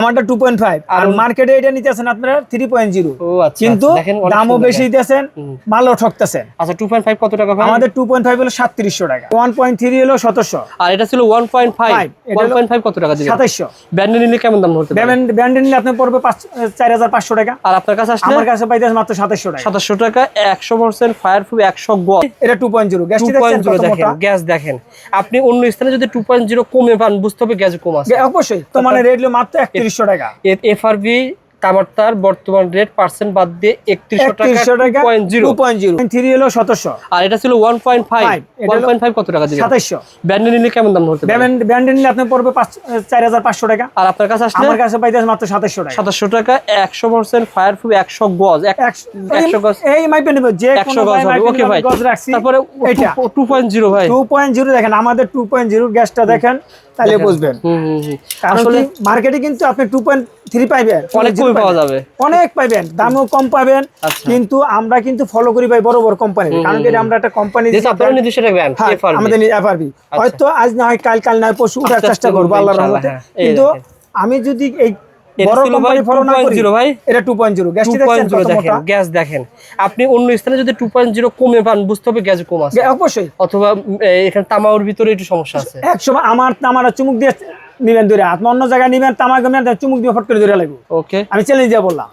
আমারটা 2.5 আর মার্কেটে এটা নিতেছেন আপনারা 3.0। ও আচ্ছা, কিন্তু দেখেন অনেক দামও সুন্দর বেশি দিতেছেন, মালও ঠকতেছেন। আচ্ছা 2.5 কত টাকা ভাই? আমাদের 2.5 হলো 3700 টাকা, 1.3 হলো 1700, আর এটা ছিল 1.5। এটা হলো 1.5 কত টাকা দিবেন? 2700। ব্র্যান্ডে নিলে কেমন দাম হতে পারে? ব্র্যান্ডে নিলে আপনি পড়বে 4500 টাকা। আর আপনার কাছে আসলে আমার কাছে পাইতেছেন মাত্র 2700 টাকা। 2700 টাকা 100% ফায়ারপ্রুফ 100 গজ। এটা 2.0 গ্যাসটি 2.0 দেখেন, গ্যাস দেখেন। আপনি অন্য স্থানে যদি 2.0 কমে পান বুঝতে হবে গ্যাস কম আছে। অবশ্যই তো মানে রেট হলো মাত্র 3100 টাকা। এফআরবি তামার বর্তমান রেট পার্সেন্ট বাদ দিয়ে 3100 টাকা 2.0। 3 হলো 1700 আর এটা ছিল 1.5। 1.5 কত টাকা দিবেন? 2700। ব্র্যান্ডে নিলে কেমন দাম হতে পারে? ব্র্যান্ডে নিলে আপনি পড়বে 4500 টাকা। আর আপনার কাছে আসলে আমার কাছে পাইতেছেন মাত্র 2700 টাকা। 2700 টাকা 100% ফায়ারপ্রুফ 100 গজ। 100 গজ এই মাইপে নেব যে 100 গজ হবে। ওকে ভাই, গজ রাখছি। তারপরে এটা 2.0 ভাই। 2.0 দেখেন, আমাদের 2.0 গ্যাসটা দেখেন তাহলে বুঝবেন। আসলে মার্কেটে কিন্তু আপনি 2.3 পাইবেন, অনেক কম পাওয়া যাবে, অনেক পাইবেন, দামও কম পাবেন। কিন্তু আমরা কিন্তু ফলো করি ভাই বড় বড় কোম্পানি, কারণ কি আমরা একটা কোম্পানি আপনারা নিজস্ব একটা ব্র্যান্ড এফআরবি, আমাদের এফআরবি হয়তো আজ না হয় কাল না হয় পরশু উঠার চেষ্টা করব আল্লাহর রহমতে। কিন্তু আমি যদি এই বড় কোম্পানি ফলো না করি ভাই, এটা 2.0 গ্যাসটি দেখেন কত মোটা। গ্যাস দেখেন, আপনি অন্য স্থানে যদি 2.0 কমে পান বুঝতে হবে গ্যাস কম আছে অবশ্যই। অথবা এখানে তামার ভিতরে একটু সমস্যা আছে। একসময় আমার তামারা চুমুক দিয়ে নিবেন ধরে, আপনি অন্য জায়গায় নিবেন তামা গমেন চুমুক দিয়ে ফট করে ধরে লাগবে। ওকে, আমি চ্যালেঞ্জ দিয়ে বললাম।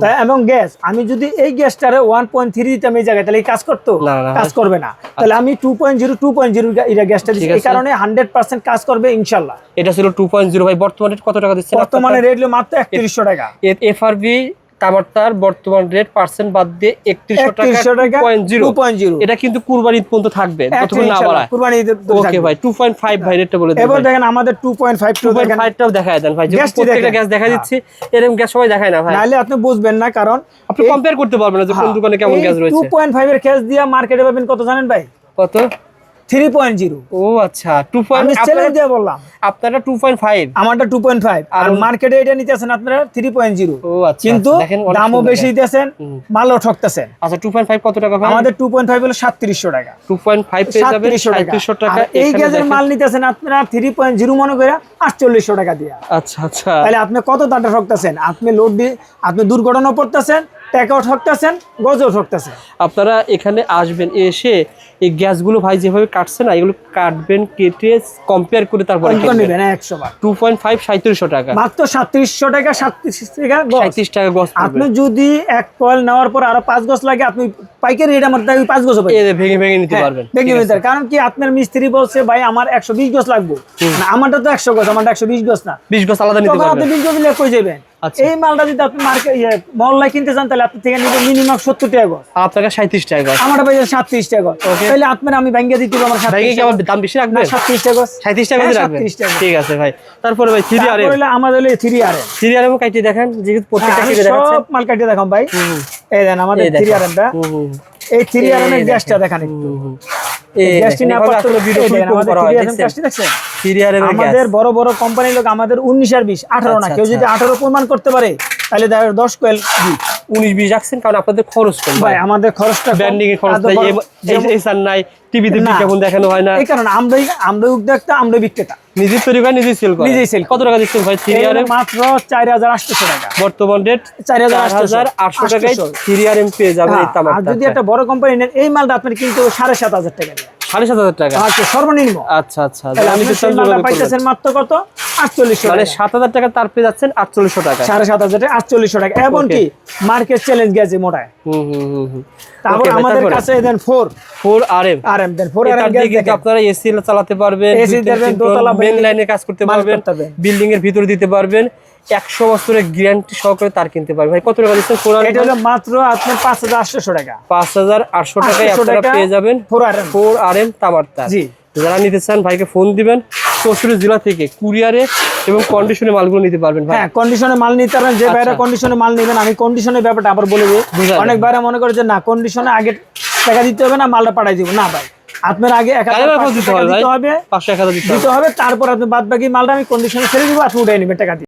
তাই এবং গ্যাস আমি যদি এই গ্যাসটারে 1.3 দিতাম এই জায়গায়, তাহলে এই কাজ করতো? কাজ করবে না। তাহলে আমি 2.0 এটা গ্যাসটা দিচ্ছি, এই কারণে 100% কাজ করবে ইনশাআল্লাহ। এটা ছিল 2.0 ভাই। বর্তমানে কত টাকা দিচ্ছেন? বর্তমানে রেট হলো মাত্র 3100 টাকা। এফআরবি তামার বর্তমান রেট পার্সেন্ট বাদ দিয়ে 3100 টাকা 2.0। এটা কিন্তু কুরবানি ঈদ পর্যন্ত থাকবে যতক্ষণ না বাড়ায়। কুরবানি ঈদ। ওকে ভাই, 2.5 ভাই রেটটা বলে দেন। এবার দেখেন আমাদের 2.5 টাও দেখায় দেন ভাই, যে প্রত্যেকটা গ্যাস দেখা দিচ্ছে, এরকম গ্যাস সবাই দেখায় না ভাই, নালে আপনি বুঝবেন না, কারণ আপনি কম্পেয়ার করতে পারবেন না যে কোন দোকানে কেমন গ্যাস রয়েছে। 2.5 এর গ্যাস দিয়া মার্কেটে পাবেন কত জানেন ভাই? কত? 3.0। ও আচ্ছা, 2. আমি চ্যালেঞ্জ দিয়ে বললাম আপনারা 2.5, আমারটা 2.5 আর মার্কেটে এটা নিতেছেন আপনারা 3.0। ও আচ্ছা, কিন্তু দামও বেশি দিতেছেন, মালও ঠকতেছেন। আচ্ছা 2.5 কত টাকা ভাই? আমাদের 2.5 হলো 3700 টাকা। 2.5 পেয়ে যাবেন 3700 টাকা। এই গ্যাসের মাল নিতেছেন আপনারা 3.0 মনে করে 4800 টাকা দিয়া। আচ্ছা আচ্ছা, তাহলে আপনি কত দামটা ঠকতেছেন? আপনি লোড দিয়ে আপনি দুর্ঘটনা পড়তেছেন, টাকাও ঠকতেছেন, গজও ঠকতেছেন। আপনারা এখানে আসবেন, এসে এই গ্যাসগুলো ভাই যেভাবে কাটছে না, এগুলো কাটবেন, কেটে কম্পেয়ার করে তারপরে নেবেন 100 বার। 2.5 3700 টাকা, মাত্র 3700 টাকা, 37 টাকা গজ। আপনি যদি এক কয়েল নেওয়ার পর আরো 5 গজ লাগে, আপনি পাইকারি রেট আমার 5 গজ পাবেন, ভেঙে ভেঙে নিতে পারবেন। কারণ কি আপনার মিস্ত্রি বলছে ভাই আমার 120 গজ লাগবে, না আমারটা তো 100 গজ, আমারটা 120 গজ না, 20 গজ আলাদা নিতে পারবেন। আপনি 20 গজ নিয়ে কই যাবেন? এই মালটা যদি আপনি মার্কেট মহল্লায় কিনতে চান, তাহলে আপনি থেকে নিবেন মিনিমাম 70 টাকা গজ, আপনাকে 37 টাকা গজ, আমারটা পাইবেন 37 টাকা গজ। তাহলে আপনার আমি ভাঙ্গিয়ে দিতে পারবো, আমার 37 টাকা দাম বেশি রাখবেন, 37 টাকা গজ, 37 টাকা দিয়ে রাখবেন। ঠিক আছে ভাই। তারপরে ভাই 3RM, তারপরে আমাদের হলো 3RM কাটি দেখেন, যেহেতু প্রত্যেকটা কেটে দেখাচ্ছেন, সব মাল কাটি দেখাম ভাই। এই দেন আমাদের 3RM টা, এই 3RM এর গ্যাসটা দেখেন একটু। এই গ্যাসটি না পারতো ভিডিও আমাদের 3RM গ্যাসটি দেখছেন। 3RM এর গ্যাস আমাদের বড় বড় কোম্পানির লোক আমাদের 19 আর 20 18 না, কেউ যদি 18 প্রমাণ করতে পারে তাহলে 10 কোয়েল 19-20 রাখছেন, কারণ আপনাদের খরচ কম ভাই, আমাদের খরচটা ব্র্যান্ডিং এর খরচ নাই, এসআর নাই, টিভিতে বিজ্ঞাপন দেখানো হয় না। এই কারণে আমরা উদ্যোক্তা, আমরা বিক্রেতা, নিজে তৈরি করে নিজে সেল করে, নিজে সেল। কত টাকা দিচ্ছেন ভাই 3RM? মাত্র 4800 টাকা। বর্তমান রেট 4800 টাকায় 3RM পেয়ে যাবেন এই তামাকটা। আর যদি একটা বড় কোম্পানি নেন, এই মালটা আপনার কিন্তু 7500 টাকা দিয়ে, 7500 টাকা আচ্ছা সর্বনিম্ন। আচ্ছা আচ্ছা, আমি তো পাইতেছেন মাত্র কত? 4800 মানে 7000 টাকা, তার পেয়ে যাচ্ছেন 4800 টাকা, 7500 টাকা 4800 টাকা। এবং কি মার্কেট চ্যালেঞ্জ গেছে মোটায়। তারপর আমাদের কাছে দেন 4RM দেন, 4RM গ্যাস দিয়ে আপনারা এসি চালাতে পারবেন, এসি দেবেন, দোতলা মেইন লাইনে কাজ করতে পারবেন, বিল্ডিং এর ভিতরে দিতে পারবেন, 100 বছরের গ্যারান্টি সহকারে তার কিনতে পারবেন। ভাই কত টাকা দিচ্ছেন 4RM? এটা হলো মাত্র আপনার 5800 টাকা। 5800 টাকায় আপনারা পেয়ে যাবেন 4RM তামার তার। জি, যারা নিতে চান ভাইকে ফোন দিবেন, 64 জেলা থেকে কুরিয়ারে এবং কন্ডিশনে মালগুলো নিতে পারবেন ভাই। হ্যাঁ, কন্ডিশনে মাল নিতে পারবেন। যে ভাইরা কন্ডিশনে মাল নেবেন, আমি কন্ডিশনের ব্যাপারটা আবার বলে দিই। অনেক ভাইরা মনে করে যে না কন্ডিশনে আগে টাকা দিতে হবে না, মালটা পাঠাই দিব। না ভাই, আপনার আগে 1000 দিতে হবে, 500 দিতে হবে, তারপর আপনি বাদ বাকি মালটা আমি কন্ডিশনে ছেড়ে দিব, আপনি উঠাই নেবেন টাকা দিয়ে।